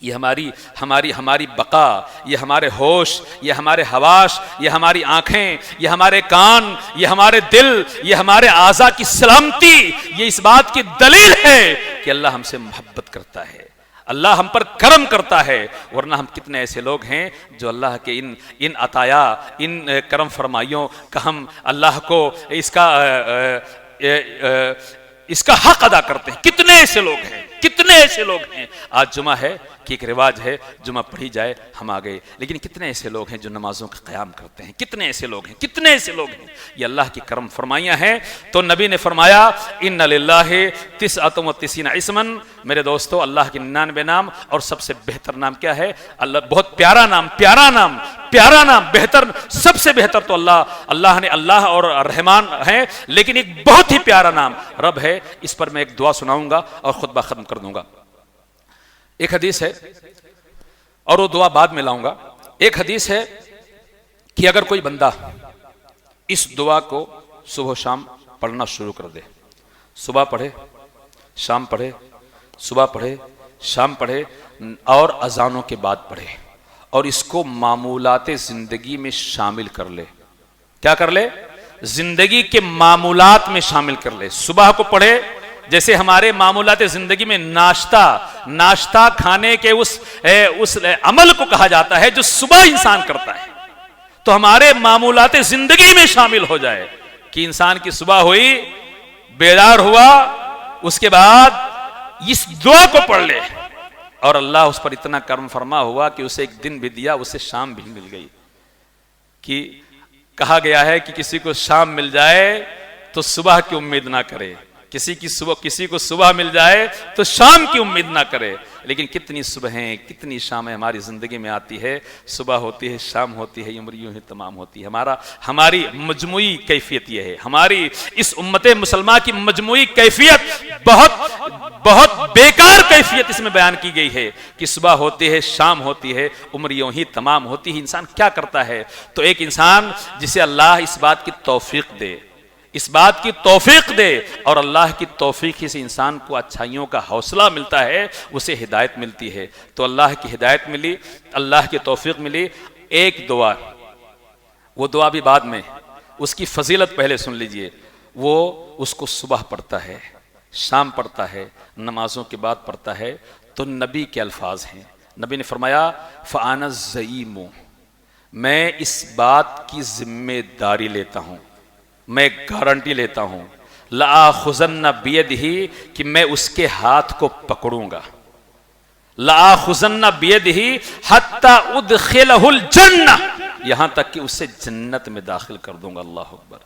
یہ ہماری بقا، یہ ہمارے ہوش، یہ ہمارے حواس، یہ ہماری آنکھیں، یہ ہمارے کان، یہ ہمارے دل، یہ ہمارے اعضاء کی سلامتی، یہ اس بات کی دلیل ہے کہ اللہ ہم سے محبت کرتا ہے، اللہ ہم پر کرم کرتا ہے۔ ورنہ ہم کتنے ایسے لوگ ہیں جو اللہ کے ان عطایا، ان کرم فرمائیوں کا ہم اللہ کو اس کا حق ادا کرتے ہیں۔ کتنے ایسے لوگ ہیں، کتنے ایسے لوگ ہیں۔ آج جمعہ ہے کہ ایک رواج ہے جمعہ پڑھی جائے، ہم آ گئے، لیکن کتنے ایسے لوگ ہیں جو نمازوں کا قیام کرتے ہیں، کتنے ایسے لوگ ہیں، کتنے ایسے لوگ ہیں۔ یہ اللہ کی کرم فرمائیاں ہیں۔ تو نبی نے فرمایا ان للہ 99 اسما، میرے دوستو اللہ کے 99 نام، اور سب سے بہتر نام کیا ہے؟ اللہ، بہت پیارا نام، پیارا نام، پیارا نام، بہتر، سب سے بہتر تو اللہ نے اللہ اور رحمان ہیں، لیکن ایک بہت ہی پیارا نام رب ہے۔ اس پر میں ایک دعا سناؤں گا اور خطبہ ختم کر دوں گا۔ ایک حدیث ہے اور وہ دعا بعد میں لاؤں گا۔ ایک حدیث ہے کہ اگر کوئی بندہ اس دعا کو صبح و شام پڑھنا شروع کر دے، صبح پڑھے، شام پڑھے، صبح پڑھے، شام پڑھے، اور اذانوں کے بعد پڑھے، اور اس کو معمولات زندگی میں شامل کر لے، کیا کر لے؟ زندگی کے معمولات میں شامل کر لے۔ صبح کو پڑھے، جیسے ہمارے معمولات زندگی میں ناشتہ کھانے کے اس عمل کو کہا جاتا ہے جو صبح انسان کرتا ہے، تو ہمارے معمولات زندگی میں شامل ہو جائے کہ انسان کی صبح ہوئی، بیدار ہوا، اس کے بعد اس دعا کو پڑھ لے، اور اللہ اس پر اتنا کرم فرما ہوا کہ اسے ایک دن بھی دیا، اسے شام بھی مل گئی۔ کہ کہا گیا ہے کہ کسی کو شام مل جائے تو صبح کی امید نہ کرے، کسی کو صبح مل جائے تو شام کی امید نہ کرے۔ لیکن کتنی صبحیں، کتنی شامیں ہماری زندگی میں آتی ہے، صبح ہوتی ہے، شام ہوتی ہے، عمر یوں ہی تمام ہوتی ہے۔ ہماری مجموعی کیفیت یہ ہے، ہماری اس امت مسلمہ کی مجموعی کیفیت بہت بیکار کیفیت اس میں بیان کی گئی ہے کہ صبح ہوتی ہے، شام ہوتی ہے، عمر یوں ہی تمام ہوتی ہے۔ انسان کیا کرتا ہے؟ تو ایک انسان جسے اللہ اس بات کی توفیق دے، اس بات کی توفیق دے، اور اللہ کی توفیق سے انسان کو اچھائیوں کا حوصلہ ملتا ہے، اسے ہدایت ملتی ہے۔ تو اللہ کی ہدایت ملی، اللہ کی توفیق ملی۔ ایک دعا، وہ دعا بھی بعد میں، اس کی فضیلت پہلے سن لیجئے۔ وہ اس کو صبح پڑھتا ہے، شام پڑھتا ہے، نمازوں کے بعد پڑھتا ہے، تو نبی کے الفاظ ہیں۔ نبی نے فرمایا فَأَنَا الزَّعِيمُ، میں اس بات کی ذمہ داری لیتا ہوں، میں گارنٹی لیتا ہوں، لَآخُذَنَّ بِيَدِهِ، کہ میں اس کے ہاتھ کو پکڑوں گا، لَآخُذَنَّ بِيَدِهِ حَتَّى أُدْخِلَهُ الْجَنَّةِ، یہاں تک کہ اسے جنت میں داخل کر دوں گا۔ اللہ اکبر۔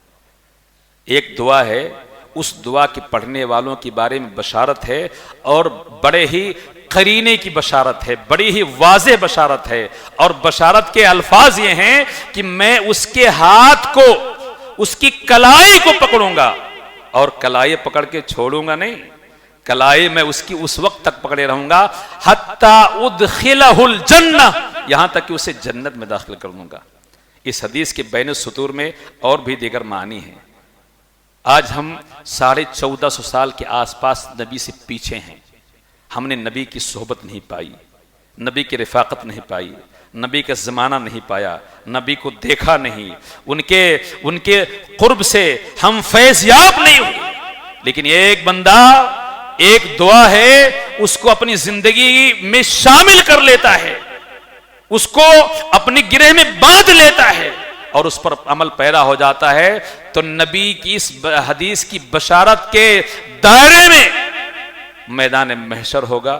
ایک دعا ہے، اس دعا کے پڑھنے والوں کے بارے میں بشارت ہے، اور بڑے ہی قرینے کی بشارت ہے، بڑی ہی واضح بشارت ہے، اور بشارت کے الفاظ یہ ہیں کہ میں اس کے ہاتھ کو، اس کی کلائی کو پکڑوں گا، اور کلائی پکڑ کے چھوڑوں گا نہیں، کلائی میں اس کی اس وقت تک پکڑے رہوں گا حتی ادخلہ الجنہ، یہاں تک کہ اسے جنت میں داخل کر دوں گا۔ اس حدیث کے بین السطور میں اور بھی دیگر معنی ہیں۔ آج ہم 1450 سال کے آس پاس نبی سے پیچھے ہیں، ہم نے نبی کی صحبت نہیں پائی، نبی کی رفاقت نہیں پائی، نبی کا زمانہ نہیں پایا، نبی کو دیکھا نہیں، ان کے قرب سے ہم فیض یاب نہیں ہوئے۔ لیکن ایک بندہ ایک دعا ہے، اس کو اپنی زندگی میں شامل کر لیتا ہے، اس کو اپنی گرہ میں باندھ لیتا ہے، اور اس پر عمل پیرا ہو جاتا ہے تو نبی کی اس حدیث کی بشارت کے دائرے میں میدان محشر ہوگا،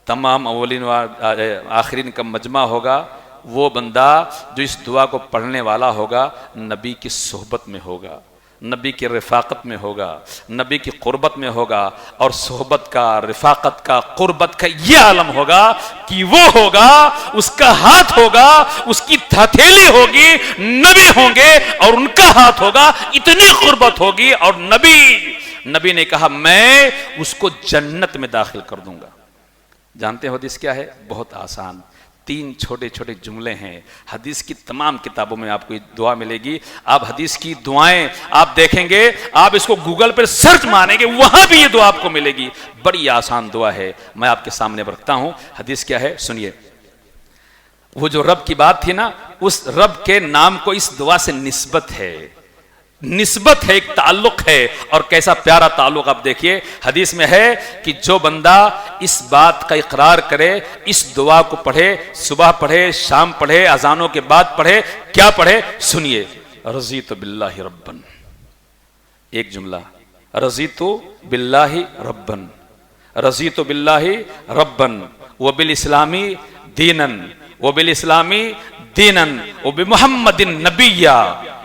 تمام اولین و آخرین کا مجمع ہوگا. وہ بندہ جو اس دعا کو پڑھنے والا ہوگا نبی کی صحبت میں ہوگا، نبی کی رفاقت میں ہوگا، نبی کی قربت میں ہوگا. اور صحبت کا، رفاقت کا، قربت کا یہ عالم ہوگا کہ وہ ہوگا، اس کا ہاتھ ہوگا، اس کی ہتھیلی ہوگی، نبی ہوں گے اور ان کا ہاتھ ہوگا. اتنی قربت ہوگی. اور نبی نے کہا میں اس کو جنت میں داخل کر دوں گا. جانتے ہو حدیث کیا ہے؟ بہت آسان، 3 چھوٹے چھوٹے جملے ہیں. حدیث کی تمام کتابوں میں آپ کو یہ دعا ملے گی. آپ حدیث کی دعائیں آپ دیکھیں گے، آپ اس کو گوگل پر سرچ ماریں گے، وہاں بھی یہ دعا آپ کو ملے گی. بڑی آسان دعا ہے، میں آپ کے سامنے رکھتا ہوں. حدیث کیا ہے سنیے. وہ جو رب کی بات تھی نا، اس رب کے نام کو اس دعا سے نسبت ہے، ایک تعلق ہے. اور کیسا پیارا تعلق آپ دیکھیے. حدیث میں ہے کہ جو بندہ اس بات کا اقرار کرے، اس دعا کو پڑھے، صبح پڑھے، شام پڑھے، اذانوں کے بعد پڑھے. کیا پڑھے سنیے. رضیت باللہ ربن، ایک جملہ، رضیت باللہ ربن، رضیت باللہ ربن وبالاسلامی دینن، وبالاسلام دینا وبمحمد نبیا.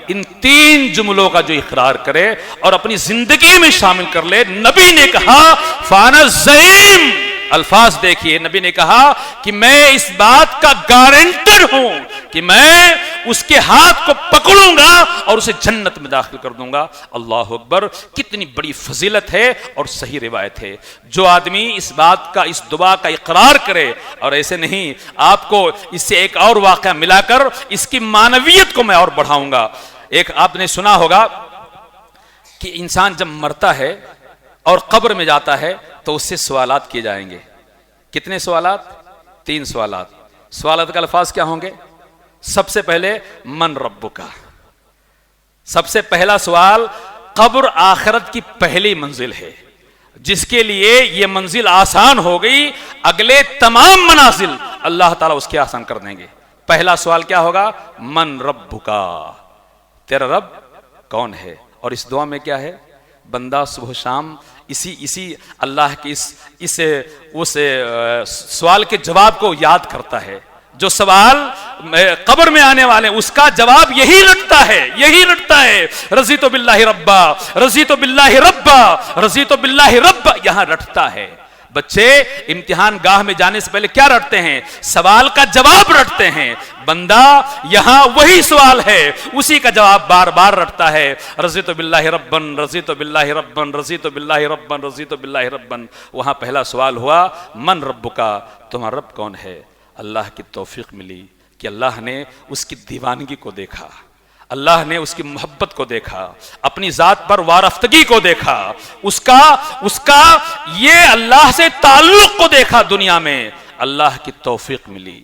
ان 3 جملوں کا جو اقرار کرے اور اپنی زندگی میں شامل کر لے. نبی نے کہا فانا زعیم، الفاظ دیکھیے، نبی نے کہا کہ میں اس بات کا گارنٹر ہوں کہ میں اس کے ہاتھ کو پکڑوں گا اور اسے جنت میں داخل کر دوں گا. اللہ اکبر، کتنی بڑی فضیلت ہے اور صحیح روایت ہے. جو آدمی اس بات کا، اس دعا کا اقرار کرے، اور ایسے نہیں، آپ کو اس سے ایک اور واقعہ ملا کر اس کی معنویت کو میں اور بڑھاؤں گا. ایک آپ نے سنا ہوگا کہ انسان جب مرتا ہے اور قبر میں جاتا ہے تو اس سے سوالات کیے جائیں گے. کتنے سوالات؟ 3 سوالات. سوالات کا الفاظ کیا ہوں گے؟ سب سے پہلے من ربک، سب سے پہلا سوال. قبر آخرت کی پہلی منزل ہے، جس کے لیے یہ منزل آسان ہو گئی، اگلے تمام منازل اللہ تعالیٰ اس کے آسان کر دیں گے. پہلا سوال کیا ہوگا؟ من ربک، تیرا رب کون ہے؟ اور اس دعا میں کیا ہے؟ بندہ صبح و شام اسی اللہ کی اس سوال کے جواب کو یاد کرتا ہے. جو سوال قبر میں آنے والے اس کا جواب یہی لٹتا ہے. رضیت باللہ ربا، رضیت باللہ ربا، رضیت باللہ ربا، یہاں رٹتا ہے. بچے امتحان گاہ میں جانے سے پہلے کیا رٹتے ہیں؟ سوال کا جواب رٹتے ہیں. بندہ یہاں وہی سوال ہے، اسی کا جواب بار بار رٹتا ہے. رضیت باللہ ربن، رضیت باللہ ربن، رضیت باللہ ربن، رضیت باللہ ربن. وہاں پہلا سوال ہوا من ربکا، تمہارا رب کون ہے؟ اللہ کی توفیق ملی کہ اللہ نے اس کی دیوانگی کو دیکھا، اللہ نے اس کی محبت کو دیکھا، اپنی ذات پر وارفتگی کو دیکھا، اس کا یہ اللہ سے تعلق کو دیکھا. دنیا میں اللہ کی توفیق ملی،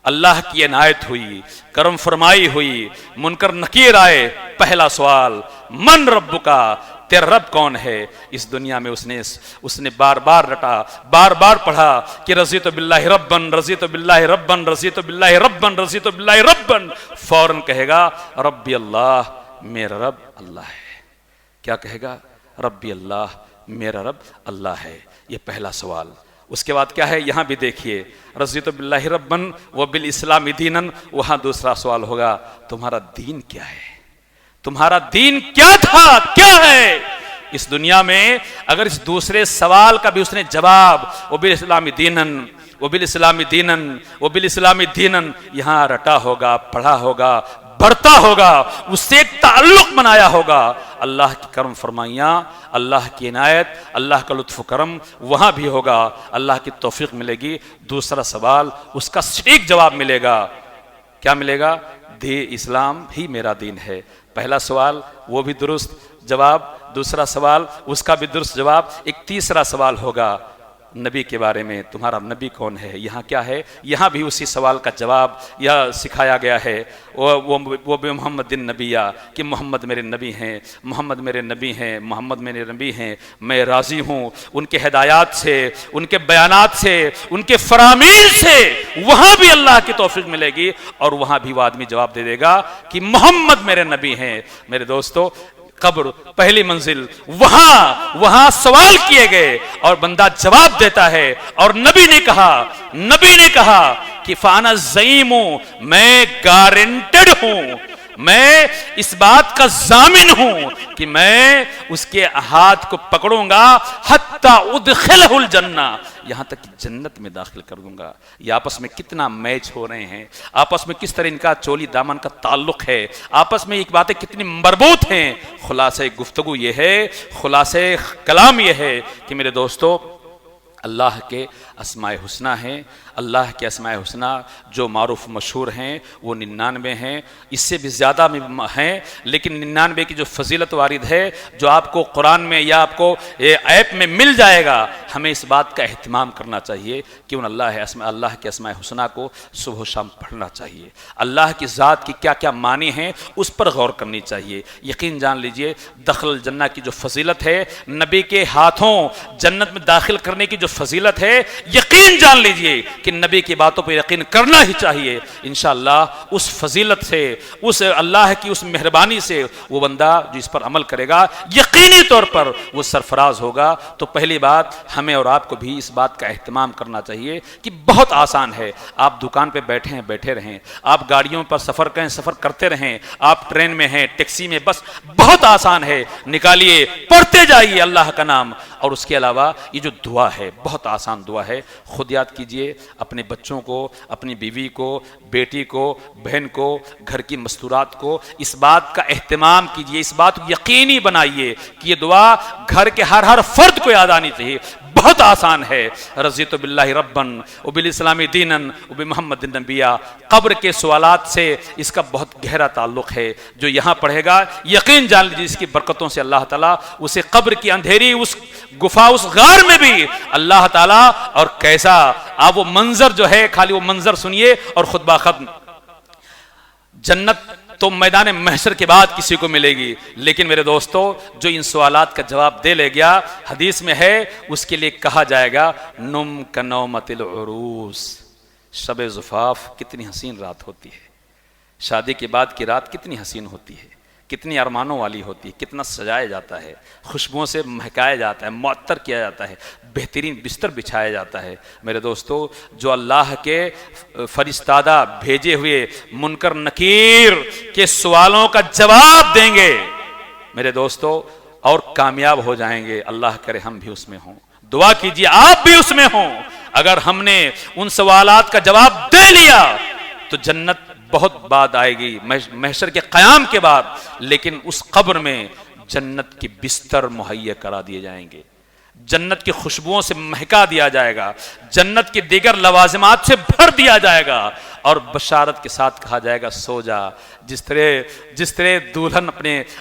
اللہ کی عنایت ہوئی، کرم فرمائی ہوئی، منکر نکیر آئے. پہلا سوال من ربکا، تیرا رب کون ہے؟ اس دنیا میں اس نے بار بار رٹا، بار بار پڑھا کہ رضیت باللہ ربن، رضیت باللہ ربن، رضیت باللہ ربن، رضیت باللہ ربن. فوراً کہے گا ربی اللہ، میرا رب اللہ ہے. کیا کہے گا؟ ربی اللہ، میرا رب اللہ ہے. یہ پہلا سوال. اس کے بعد کیا ہے؟ یہاں بھی دیکھیے، رضیت باللہ ربن وبالاسلام دینا. وہاں دوسرا سوال ہوگا تمہارا دین کیا ہے؟ تمہارا دین کیا تھا، کیا ہے؟ اس دنیا میں اگر اس دوسرے سوال کا بھی اس نے جواب وبالاسلام دینن، وبالاسلام دینن، وبالاسلام دینن یہاں رٹا ہوگا، پڑھا ہوگا، بڑھتا ہوگا، اس سے ایک تعلق بنایا ہوگا. اللہ کی کرم فرمائیاں، اللہ کی عنایت، اللہ کا لطف و کرم وہاں بھی ہوگا، اللہ کی توفیق ملے گی. دوسرا سوال اس کا سٹیک جواب ملے گا. کیا ملے گا؟ اسلام ہی میرا دین ہے. پہلا سوال وہ بھی درست جواب، دوسرا سوال اس کا بھی درست جواب. ایک تیسرا سوال ہوگا نبی کے بارے میں، تمہارا نبی کون ہے؟ یہاں کیا ہے؟ یہاں بھی اسی سوال کا جواب یا سکھایا گیا ہے، وہ بے محمد نبیہ، کہ محمد میرے نبی ہیں، محمد میرے نبی ہیں، محمد میرے نبی ہیں، میں راضی ہوں ان کے ہدایات سے، ان کے بیانات سے، ان کے فرامین سے۔ وہاں بھی اللہ کی توفیق ملے گی اور وہاں بھی وہ آدمی جواب دے دے گا کہ محمد میرے نبی ہیں۔ میرے دوستو، قبر پہلی منزل، وہاں سوال کیے گئے اور بندہ جواب دیتا ہے، اور نبی نے کہا کہ فانا زعیم ہوں، میں گارنٹڈ ہوں، میں اس بات کا ضامن ہوں کہ میں اس کے ہاتھ کو پکڑوں گا حتی ادخلہ الجنہ، یہاں تک کہ جنت میں داخل کر دوں گا۔ یہ آپس میں کتنا میچ ہو رہے ہیں، آپس میں کس طرح ان کا چولی دامن کا تعلق ہے، آپس میں ایک باتیں کتنی مربوط ہیں۔ خلاصہ گفتگو یہ ہے، خلاصہ کلام یہ ہے کہ میرے دوستو، اللہ کے اسماء حسنہ ہیں، اللہ کے اسماء حسنہ جو معروف مشہور ہیں وہ 99 ہیں، اس سے بھی زیادہ ہیں، لیکن 99 کی جو فضیلت وارد ہے، جو آپ کو قرآن میں یا آپ کو ایپ میں مل جائے گا، ہمیں اس بات کا اہتمام کرنا چاہیے کہ ان اللہ کے اسماء حسنہ کو صبح و شام پڑھنا چاہیے، اللہ کی ذات کی کیا کیا معنی ہیں اس پر غور کرنی چاہیے۔ یقین جان لیجئے، دخل الجنہ کی جو فضیلت ہے، نبی کے ہاتھوں جنت میں داخل کرنے کی جو فضیلت ہے، یقین جان لیجئے کہ نبی کی باتوں پر یقین کرنا ہی چاہیے۔ انشاءاللہ اس فضیلت سے، اس اللہ کی اس مہربانی سے وہ بندہ جو اس پر عمل کرے گا یقینی طور پر وہ سرفراز ہوگا۔ تو پہلی بات، ہمیں اور آپ کو بھی اس بات کا اہتمام کرنا چاہیے کہ بہت آسان ہے، آپ دکان پہ بیٹھے رہیں، آپ گاڑیوں پر سفر کرتے رہیں، آپ ٹرین میں ہیں، ٹیکسی میں، بس بہت آسان ہے، نکالیے، پڑھتے جائیے اللہ کا نام۔ اور اس کے علاوہ یہ جو دعا ہے بہت آسان دعا ہے، خود یاد کیجئے، اپنے بچوں کو، اپنی بیوی کو، بیٹی کو، بہن کو، گھر کی مستورات کو اس بات کا اہتمام کیجئے، اس بات کو یقینی بنائیے کہ یہ دعا گھر کے ہر فرد کو یاد آنی چاہیے۔ بہت آسان ہے، رضیت باللہ ربن وبالاسلام دینا وبمحمد نبیہ۔ قبر کے سوالات سے اس کا بہت گہرا تعلق ہے، جو یہاں پڑھے گا یقین جان لیجیے اس کی برکتوں سے اللہ تعالیٰ اسے قبر کی اندھیری اس گفا، اس غار میں بھی اللہ تعالیٰ، اور کیسا آپ وہ منظر جو ہے، خالی وہ منظر سنیے اور خطبہ ختم۔ جنت تو میدان محشر کے بعد کسی کو ملے گی، لیکن میرے دوستو جو ان سوالات کا جواب دے لے گیا، حدیث میں ہے اس کے لیے کہا جائے گا نم کنومت العروس۔ شب زفاف کتنی حسین رات ہوتی ہے، شادی کے بعد کی رات کتنی حسین ہوتی ہے، کتنی ارمانوں والی ہوتی ہے، کتنا سجایا جاتا ہے، خوشبوؤں سے مہکایا جاتا ہے، معطر کیا جاتا ہے، بہترین بستر بچھایا جاتا ہے۔ میرے دوستو جو اللہ کے فرستادہ بھیجے ہوئے منکر نکیر کے سوالوں کا جواب دیں گے میرے دوستو، اور کامیاب ہو جائیں گے، اللہ کرے ہم بھی اس میں ہوں۔ دعا کیجئے آپ بھی اس میں ہوں۔ اگر ہم نے ان سوالات کا جواب دے لیا تو جنت بہت بعد آئے گی، محشر کے قیام کے بعد، لیکن اس قبر میں جنت کی بستر مہیا کرا دیے جائیں گے، جنت کی خوشبوؤں سے مہکا دیا جائے گا، جنت کے دیگر لوازمات سے بھر دیا جائے گا، اور بشارت کے ساتھ کہا جائے گا سو جا۔ جس طرح دلہن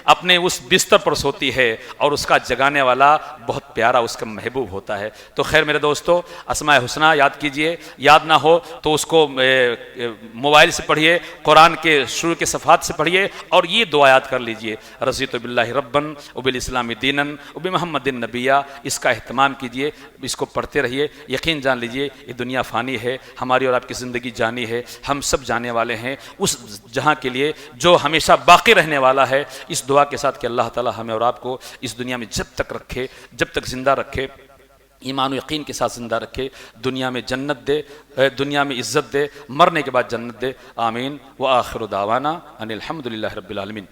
اپنے اس بستر پر سوتی ہے اور اس کا جگانے والا بہت پیارا اس کا محبوب ہوتا ہے۔ تو خیر میرے دوستو، اسماء حسنہ یاد کیجئے، یاد نہ ہو تو اس کو موبائل سے پڑھیے، قرآن کے شروع کے صفحات سے پڑھیے، اور یہ دعا یاد کر لیجئے، رضیت باللہ ربن وبالاسلام دینا وبمحمد نبیہ۔ اس کا اہتمام کیجئے، اس کو پڑھتے رہیے۔ یقین جان لیجئے یہ دنیا فانی ہے، ہماری اور آپ کی زندگی جانی ہے، ہم سب جانے والے ہیں اس جہاں کے لیے جو ہمیشہ باقی رہنے والا ہے۔ اس دعا کے ساتھ کہ اللہ تعالی ہمیں اور آپ کو اس دنیا میں جب تک رکھے، جب تک زندہ رکھے، ایمان و یقین کے ساتھ زندہ رکھے، دنیا میں جنت دے، دنیا میں عزت دے، مرنے کے بعد جنت دے، آمین۔ وآخر دعوانا ان الحمدللہ رب العالمین۔